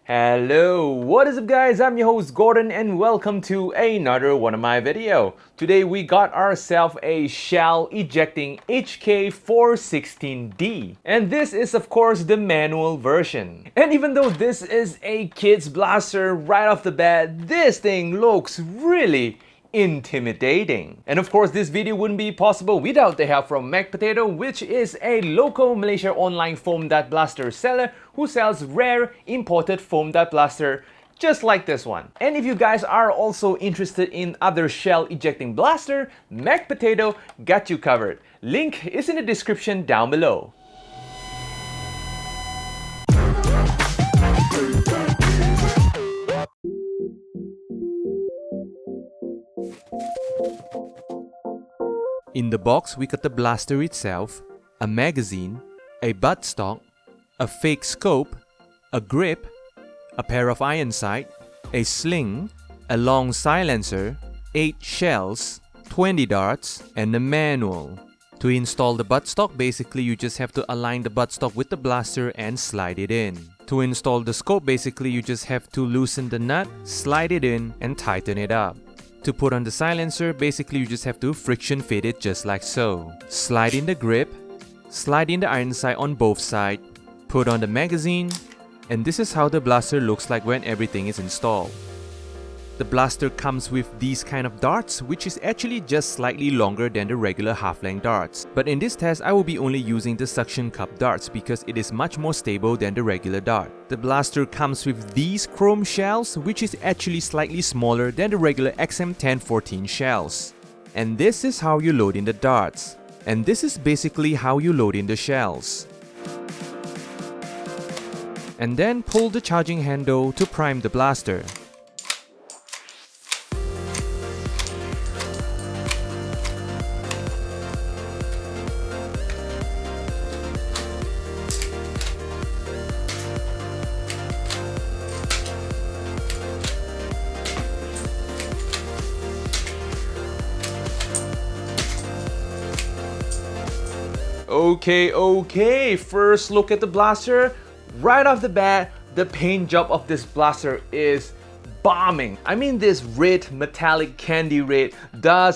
Hello, what is up guys? I'm your host Gordon and welcome to another one of my video. Today we got ourselves a shell ejecting HK416D. And this is of course the manual version. And even though this is a kid's blaster right off the bat, this thing looks really intimidating. And of course this video wouldn't be possible without the help from MECH POTATO, which is a local Malaysia online foam dart blaster seller who sells rare imported foam dart blaster just like this one. And if you guys are also interested in other shell ejecting blaster, MECH POTATO got you covered. Link is in the description down below. In the box, we got the blaster itself, a magazine, a buttstock, a fake scope, a grip, a pair of iron sight, a sling, a long silencer, 8 shells, 20 darts, and a manual. To install the buttstock, basically you just have to align the buttstock with the blaster and slide it in. To install the scope, basically you just have to loosen the nut, slide it in, and tighten it up. To put on the silencer, basically you just have to friction fit it just like so. Slide in the grip, slide in the iron sight on both sides, put on the magazine, and this is how the blaster looks like when everything is installed. The blaster comes with these kind of darts, which is actually just slightly longer than the regular half-length darts. But in this test, I will be only using the suction cup darts because it is much more stable than the regular dart. The blaster comes with these chrome shells, which is actually slightly smaller than the regular XM1014 shells. And this is how you load in the darts. And this is basically how you load in the shells. And then pull the charging handle to prime the blaster. Okay, first look at the blaster. Right off the bat, the paint job of this blaster is bombing. I mean, this red metallic candy red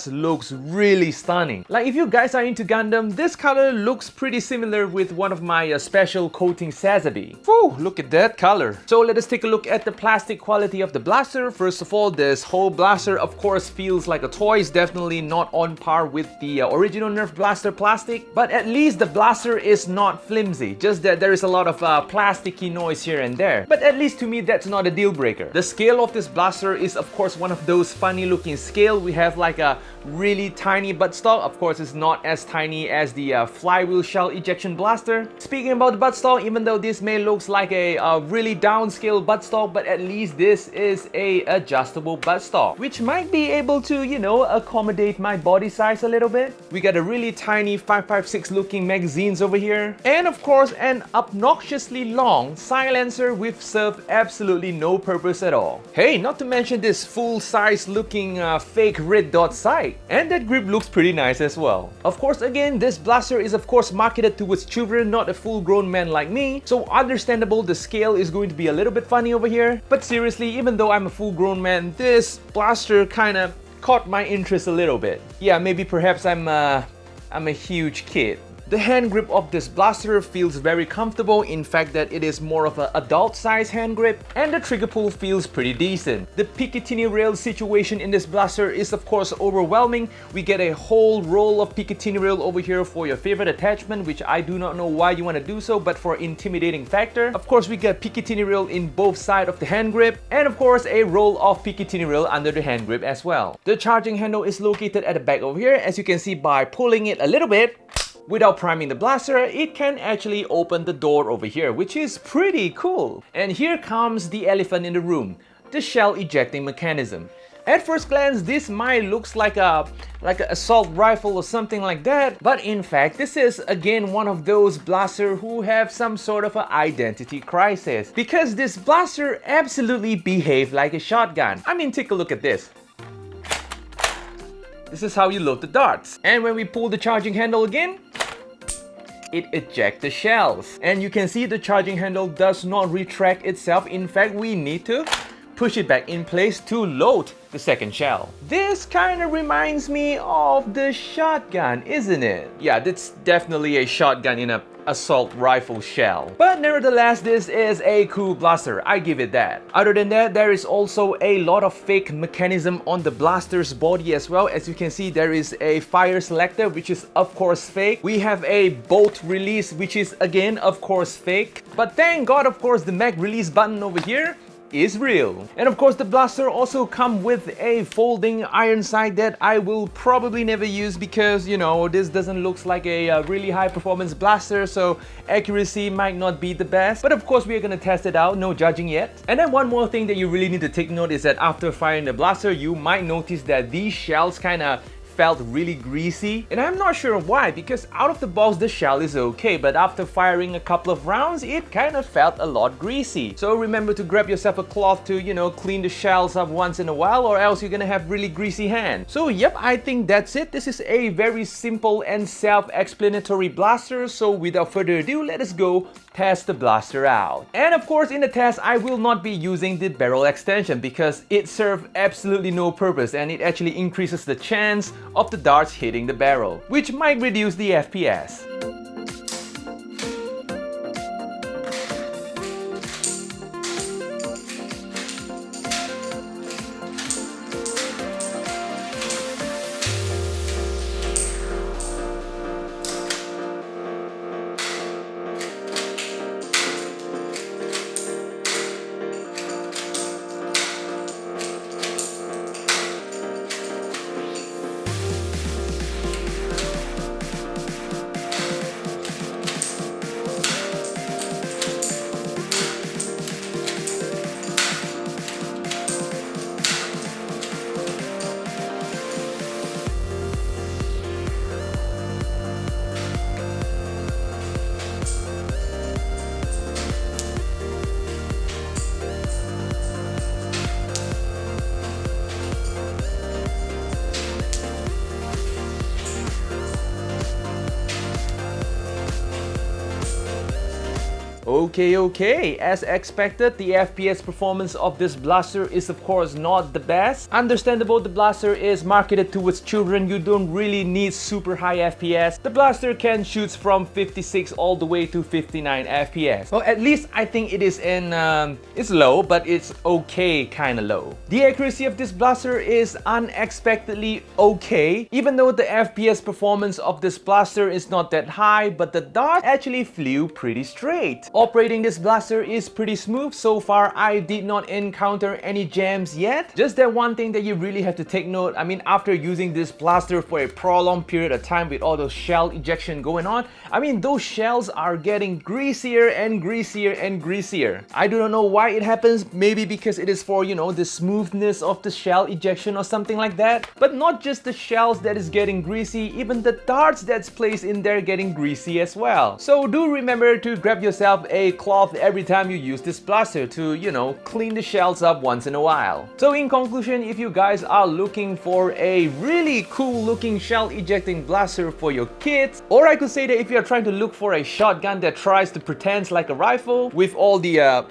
looks really stunning. Like if you guys are into Gundam, this color looks pretty similar with one of my special coating Sazabi. Whew, look at that color. So let us take a look at the plastic quality of the blaster. First of all, this whole blaster of course feels like a toy. It's definitely not on par with the original Nerf blaster plastic, but at least the blaster is not flimsy. Just that there is a lot of plasticky noise here and there. But at least to me, that's not a deal breaker. The scale of this blaster is of course one of those funny looking scale. We have like a really tiny buttstock. Of course it's not as tiny as the flywheel shell ejection blaster. Speaking about the buttstock, even though this may looks like a really downscale buttstock, but at least this is a adjustable buttstock, which might be able to, you know, accommodate my body size a little bit. We got a really tiny 5.56 looking magazines over here, and of course an obnoxiously long silencer which served absolutely no purpose at all. Hey, not to mention this full-size looking fake red dot sight. And that grip looks pretty nice as well. Of course, again, this blaster is of course marketed towards children, not a full-grown man like me. So understandable, the scale is going to be a little bit funny over here. But seriously, even though I'm a full-grown man, this blaster kind of caught my interest a little bit. Yeah, maybe perhaps I'm a huge kid. The hand grip of this blaster feels very comfortable, in fact that it is more of an adult size hand grip, and the trigger pull feels pretty decent. The Picatinny rail situation in this blaster is of course overwhelming. We get a whole roll of Picatinny rail over here for your favorite attachment, which I do not know why you want to do so, but for intimidating factor. Of course we get Picatinny rail in both sides of the hand grip, and of course a roll of Picatinny rail under the hand grip as well. The charging handle is located at the back over here. As you can see, by pulling it a little bit, without priming the blaster, it can actually open the door over here, which is pretty cool. And here comes the elephant in the room, the shell ejecting mechanism. At first glance, this might looks like an assault rifle or something like that, but in fact, this is again one of those blasters who have some sort of an identity crisis, because this blaster absolutely behaves like a shotgun. I mean, take a look at this. This is how you load the darts. And when we pull the charging handle again, it ejects the shells. And you can see the charging handle does not retract itself. In fact, we need to push it back in place to load the second shell. This kind of reminds me of the shotgun, isn't it? Yeah, that's definitely a shotgun in a assault rifle shell. But nevertheless, this is a cool blaster, I give it that. Other than that, there is also a lot of fake mechanism on the blaster's body as well. As you can see, there is a fire selector, which is of course fake. We have a bolt release, which is again of course fake. But thank God, of course, the MECH release button over here is real. And of course, the blaster also comes with a folding iron sight that I will probably never use because, you know, this doesn't look like a really high performance blaster, so accuracy might not be the best. But of course, we are gonna test it out, no judging yet. And then one more thing that you really need to take note is that after firing the blaster, you might notice that these shells kind of felt really greasy, and I'm not sure why, because out of the box the shell is okay, but after firing a couple of rounds it kind of felt a lot greasy. So remember to grab yourself a cloth to, you know, clean the shells up once in a while, or else you're gonna have really greasy hands. So yep, I think that's it. This is a very simple and self-explanatory blaster, so without further ado, let us go test the blaster out. And of course, in the test I will not be using the barrel extension because it serves absolutely no purpose, and it actually increases the chance of the darts hitting the barrel, which might reduce the FPS. Okay, as expected, the FPS performance of this blaster is of course not the best. Understandable, the blaster is marketed towards children. You don't really need super high FPS. The blaster can shoot from 56 all the way to 59 FPS. Well, at least I think it is in, it's low, but it's okay, kinda low. The accuracy of this blaster is unexpectedly okay, even though the FPS performance of this blaster is not that high, but the dart actually flew pretty straight. Operating this blaster is pretty smooth. So far, I did not encounter any jams yet. Just that one thing that you really have to take note, I mean, after using this blaster for a prolonged period of time with all those shell ejection going on, I mean, those shells are getting greasier and greasier and greasier. I do not know why it happens, maybe because it is for, you know, the smoothness of the shell ejection or something like that. But not just the shells that is getting greasy, even the darts that's placed in there getting greasy as well. So do remember to grab yourself a cloth every time you use this blaster to, you know, clean the shells up once in a while. So in conclusion, if you guys are looking for a really cool looking shell ejecting blaster for your kids, or I could say that if you're trying to look for a shotgun that tries to pretend like a rifle with all the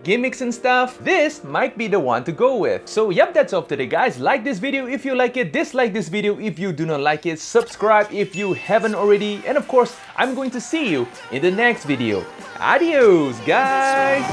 gimmicks and stuff, this might be the one to go with. So yep, that's all for today guys. Like this video if you like it, dislike this video if you do not like it, subscribe if you haven't already, and of course I'm going to see you in the next video. Adios guys!